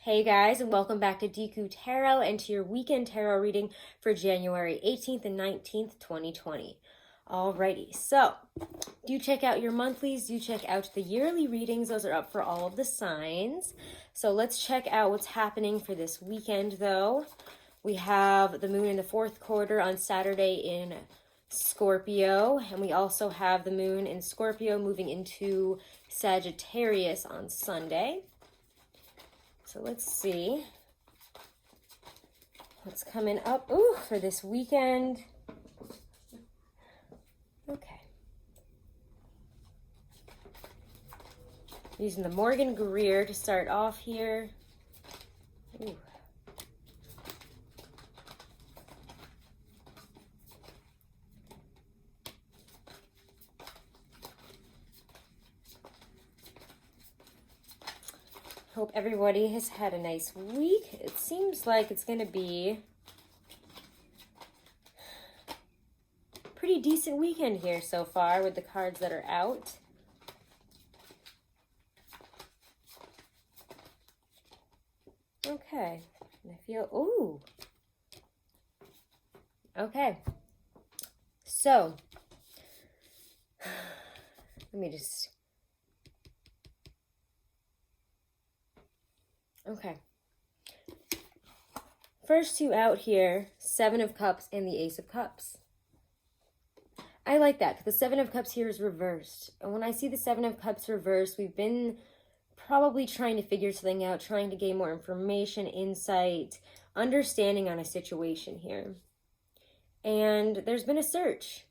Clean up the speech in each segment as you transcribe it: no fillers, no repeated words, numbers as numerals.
Hey guys, and welcome back to Deku Tarot and to your weekend tarot reading for January 18th and 19th, 2020. Alrighty, so do check out your monthlies, do check out the yearly readings. Those are up for all of the signs. So let's check out what's happening for this weekend though. We have the moon in the fourth quarter on Saturday in Scorpio, and we also have the moon in Scorpio moving into Sagittarius on Sunday. So let's see what's coming up for this weekend. Okay. Using the Morgan Greer to start off here. Ooh. Hope everybody has had a nice week. It seems like it's going to be a pretty decent weekend here so far with the cards that are out. Okay. And I feel, ooh. Okay. So, let me just... Okay. First two out here, Seven of Cups and the Ace of Cups. I like that because the Seven of Cups here is reversed. And when I see the Seven of Cups reversed, we've been probably trying to figure something out, trying to gain more information, insight, understanding on a situation here. And there's been a search.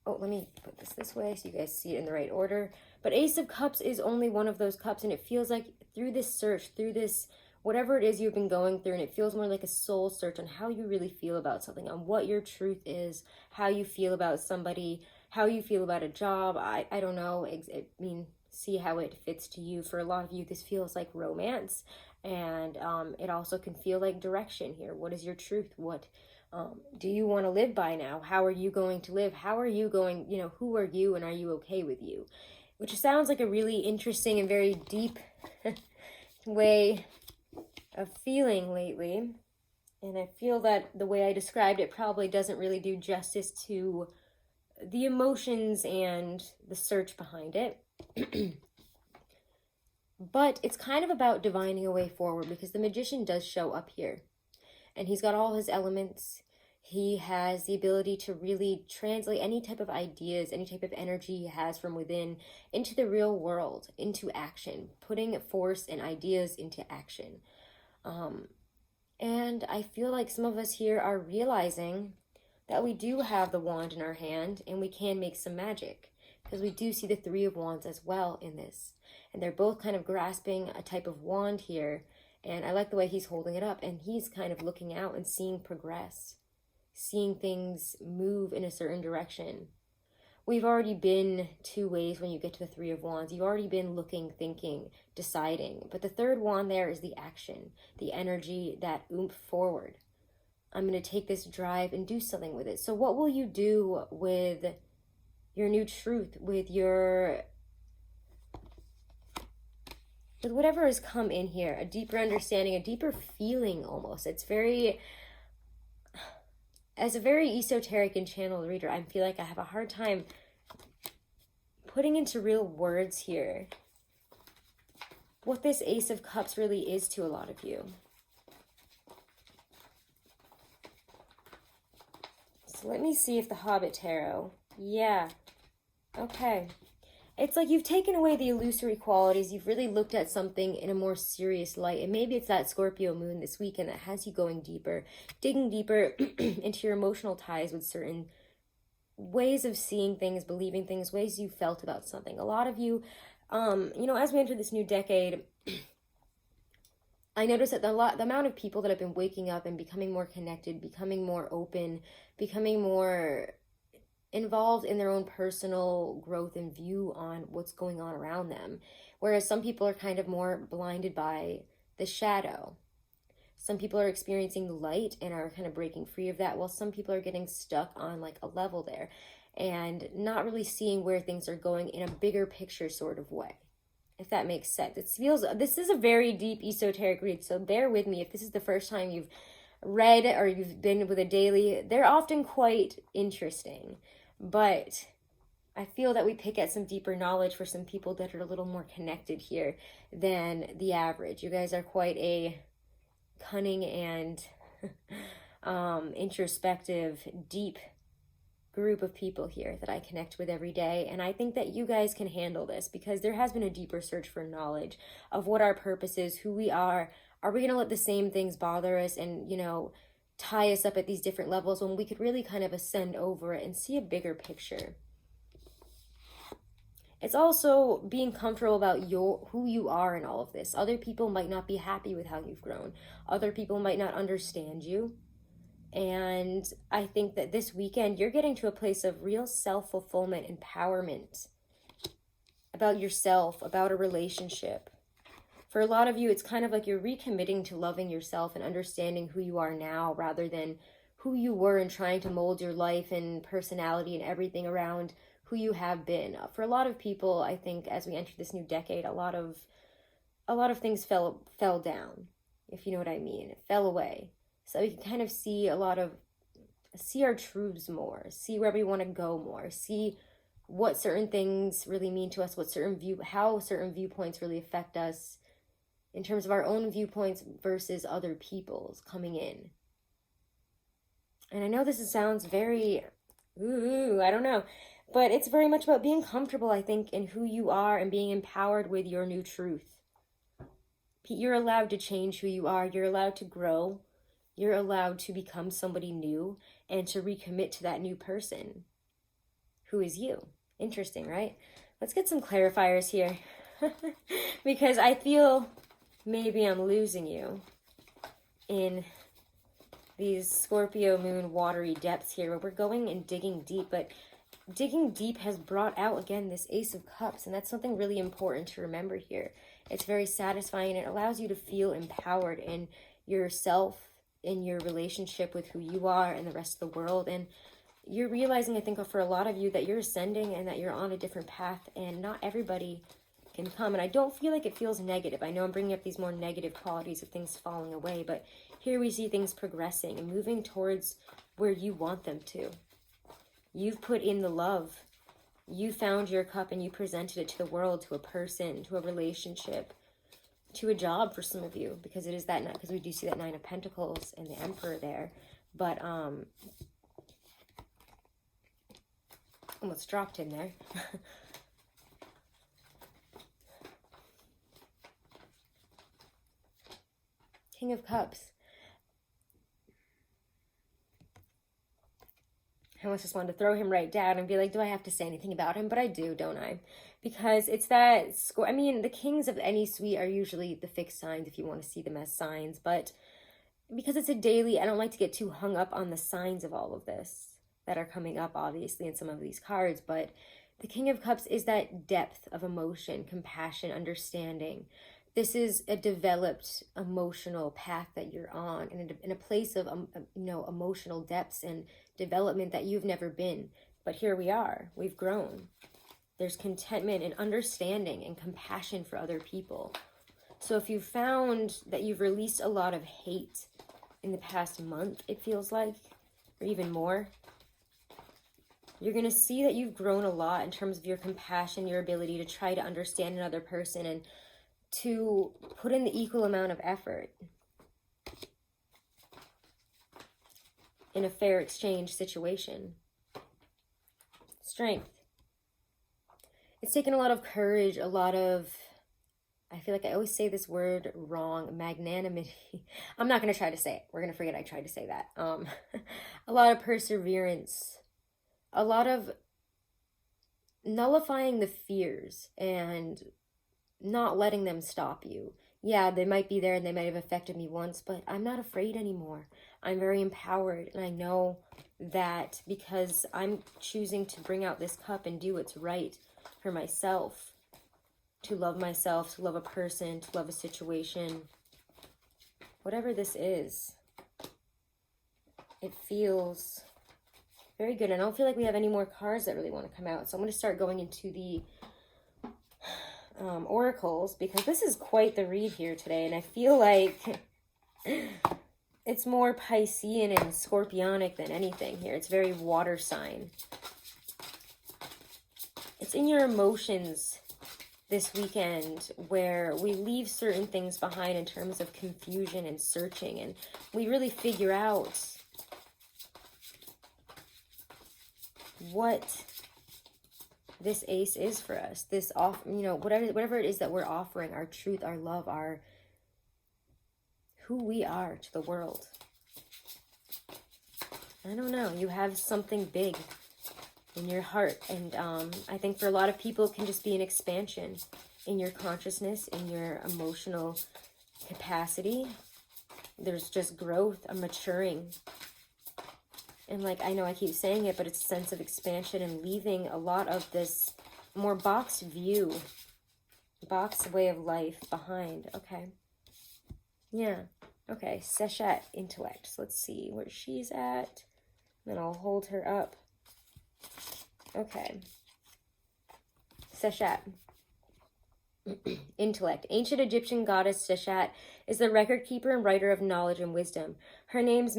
Oh, let me put this way so you guys see it in the right order. But Ace of Cups is only one of those cups, and it feels like through this search, through this, whatever it is you've been going through, and it feels more like a soul search on how you really feel about something, on what your truth is, how you feel about somebody, how you feel about a job. I don't know. I mean, see how it fits to you. For a lot of you, this feels like romance, and it also can feel like direction here. What is your truth? What do you want to live by now? How are you going to live? How are you going, who are you and are you okay with you? Which sounds like a really interesting and very deep way of feeling lately. And I feel that the way I described it probably doesn't really do justice to the emotions and the search behind it. But it's kind of about divining a way forward because the Magician does show up here. And he's got all his elements. He has the ability to really translate any type of ideas, any type of energy he has from within into the real world, into action, putting force and ideas into action. And I feel like some of us here are realizing that we do have the wand in our hand and we can make some magic, because we do see the Three of Wands as well in this. And they're both kind of grasping a type of wand here. And I like the way he's holding it up, and he's kind of looking out and seeing progress, seeing things move in a certain direction. We've already been two ways when you get to the Three of Wands. You've already been looking, thinking, deciding. But the third wand there is the action, the energy, that oomph forward. I'm going to take this drive and do something with it. So what will you do with your new truth, with whatever has come in here, a deeper understanding, a deeper feeling almost. It's very, as a very esoteric and channeled reader, I feel like I have a hard time putting into real words here what this Ace of Cups really is to a lot of you. So let me see if the Hobbit Tarot, yeah, okay. It's like you've taken away the illusory qualities. You've really looked at something in a more serious light. And maybe it's that Scorpio moon this weekend that has you going deeper, digging deeper into your emotional ties with certain ways of seeing things, believing things, ways you felt about something. A lot of you, as we enter this new decade, I noticed that the amount of people that have been waking up and becoming more connected, becoming more open, becoming more involved in their own personal growth and view on what's going on around them. Whereas some people are kind of more blinded by the shadow. Some people are experiencing the light and are kind of breaking free of that, while some people are getting stuck on like a level there and not really seeing where things are going in a bigger picture sort of way. if that makes sense. This is a very deep esoteric read, so bear with me if this is the first time you've read or you've been with a daily. They're often quite interesting, but I feel that we pick at some deeper knowledge for some people that are a little more connected here than the average. You guys are quite a cunning and introspective, deep group of people here that I connect with every day, and I think that you guys can handle this because there has been a deeper search for knowledge of what our purpose is, who we are. Are we going to let the same things bother us and, you know, tie us up at these different levels when we could really kind of ascend over it and see a bigger picture? It's also being comfortable about who you are in all of this. Other people might not be happy with how you've grown. Other people might not understand you. And I think that this weekend, you're getting to a place of real self-fulfillment, empowerment about yourself, about a relationship. For a lot of you, it's kind of like you're recommitting to loving yourself and understanding who you are now rather than who you were and trying to mold your life and personality and everything around who you have been. For a lot of people, I think as we enter this new decade, a lot of things fell down, if you know what I mean. It fell away. So we can kind of see see our truths more, see where we want to go more, see what certain things really mean to us, how certain viewpoints really affect us in terms of our own viewpoints versus other people's coming in. And I know this sounds very, I don't know, but it's very much about being comfortable, I think, in who you are and being empowered with your new truth. You're allowed to change who you are. You're allowed to grow. You're allowed to become somebody new and to recommit to that new person who is you. Interesting, right? Let's get some clarifiers here because I feel maybe I'm losing you in these Scorpio moon watery depths here where we're going and digging deep, but digging deep has brought out again this Ace of Cups, and that's something really important to remember here. It's very satisfying. It allows you to feel empowered in yourself, in your relationship with who you are and the rest of the world. And you're realizing, I think, for a lot of you that you're ascending and that you're on a different path, and not everybody can come. And I don't feel like it feels negative. I know I'm bringing up these more negative qualities of things falling away, but here we see things progressing and moving towards where you want them to. You've put in the love. You found your cup and you presented it to the world, to a person, to a relationship, to a job for some of you, because it is that, because we do see that Nine of Pentacles and the Emperor there. But almost dropped in there. King of Cups. I almost just wanted to throw him right down and be like, do I have to say anything about him? But I do, don't I? Because it's that score. I mean, the kings of any suite are usually the fixed signs if you want to see them as signs. But because it's a daily, I don't like to get too hung up on the signs of all of this that are coming up, obviously, in some of these cards. But the King of Cups is that depth of emotion, compassion, understanding. This is a developed emotional path that you're on, and in a place of emotional depths and development that you've never been. But here we are. We've grown. There's contentment and understanding and compassion for other people. So if you found that you've released a lot of hate in the past month, it feels like, or even more, you're going to see that you've grown a lot in terms of your compassion, your ability to try to understand another person and to put in the equal amount of effort in a fair exchange situation. Strength. It's taken a lot of courage, a lot of, I feel like I always say this word wrong, magnanimity. I'm not going to try to say it. We're going to forget I tried to say that. A lot of perseverance, a lot of nullifying the fears and not letting them stop you. Yeah, they might be there and they might have affected me once, but I'm not afraid anymore. I'm very empowered, and I know that because I'm choosing to bring out this cup and do what's right for myself, to love a person, to love a situation, whatever this is, it feels very good. And I don't feel like we have any more cards that really want to come out, so I'm going to start going into the oracles, because this is quite the read here today, and I feel like it's more Piscean and Scorpionic than anything here. It's very water sign. It's in your emotions this weekend where we leave certain things behind in terms of confusion and searching, and we really figure out what this ace is for us. This whatever it is that we're offering, our truth, our love, our who we are to the world. I don't know. You have something big in your heart, and I think for a lot of people it can just be an expansion in your consciousness, in your emotional capacity. There's just growth, a maturing. And like, I know I keep saying it, but it's a sense of expansion and leaving a lot of this more boxed view, boxed way of life behind. Okay. Yeah. Okay. Sechat intellect. So let's see where she's at. Then I'll hold her up. Okay. Sechat. Intellect. Ancient Egyptian goddess Sechat is the record keeper and writer of knowledge and wisdom. Her name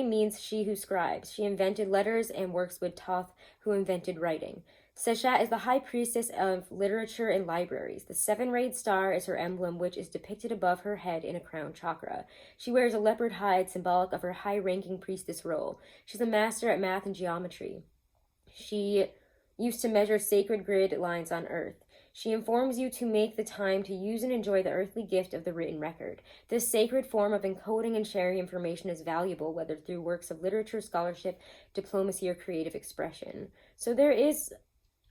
means she who scribes. She invented letters and works with Thoth, who invented writing. Sechat is the high priestess of literature and libraries. The seven-rayed star is her emblem, which is depicted above her head in a crown chakra. She wears a leopard hide, symbolic of her high-ranking priestess role. She's a master at math and geometry. She used to measure sacred grid lines on Earth. She informs you to make the time to use and enjoy the earthly gift of the written record. This sacred form of encoding and sharing information is valuable, whether through works of literature, scholarship, diplomacy, or creative expression. So there is,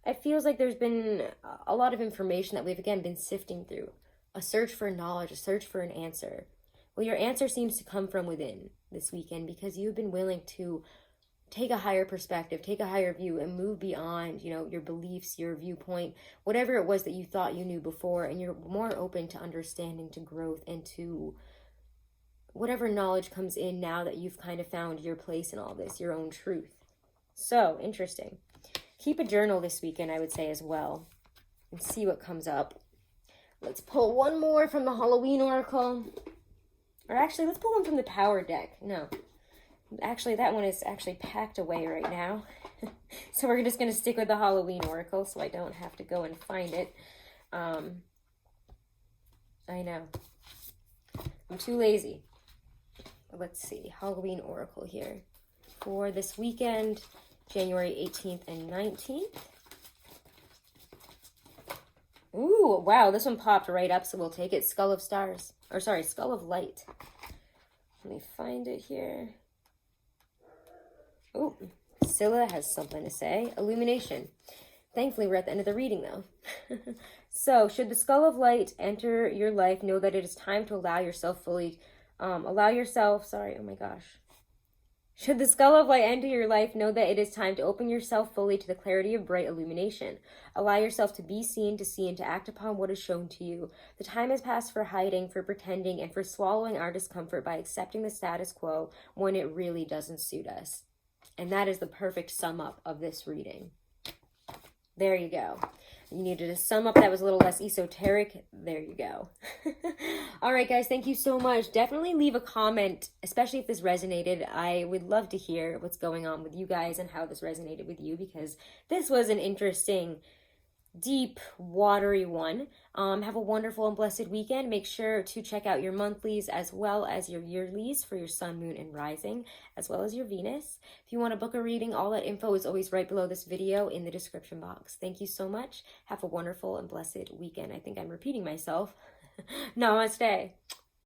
it feels like there's been a lot of information that we've, again, been sifting through. A search for knowledge, a search for an answer. Well, your answer seems to come from within this weekend because you've been willing to take a higher perspective, take a higher view, and move beyond, your beliefs, your viewpoint, whatever it was that you thought you knew before, and you're more open to understanding, to growth, and to whatever knowledge comes in now that you've kind of found your place in all this, your own truth. So, interesting. Keep a journal this weekend, I would say, as well, and see what comes up. Let's pull one more from the Halloween Oracle. Or actually, let's pull one from the Power deck. No. Actually, that one is actually packed away right now. So we're just going to stick with the Halloween Oracle so I don't have to go and find it. I know. I'm too lazy. Let's see. Halloween Oracle here for this weekend, January 18th and 19th. Ooh, wow. This one popped right up, so we'll take it. Skull of Stars. Or sorry, Skull of Light. Let me find it here. Oh, Scylla has something to say. Illumination. Thankfully, we're at the end of the reading, though. So, should the Skull of Light enter your life, know that it is time to allow yourself fully... Should the Skull of Light enter your life, know that it is time to open yourself fully to the clarity of bright illumination. Allow yourself to be seen, to see, and to act upon what is shown to you. The time has passed for hiding, for pretending, and for swallowing our discomfort by accepting the status quo when it really doesn't suit us. And that is the perfect sum up of this reading. There you go. You needed a sum up that was a little less esoteric. There you go. All right, guys, thank you so much. Definitely leave a comment, especially if this resonated. I would love to hear what's going on with you guys and how this resonated with you, because this was an interesting, deep, watery one. Have a wonderful and blessed weekend. Make sure to check out your monthlies as well as your yearlies for your sun, moon, and rising, as well as your Venus. If you want to book a reading, all that info is always right below this video in the description box. Thank you so much. Have a wonderful and blessed weekend. I think I'm repeating myself. Namaste.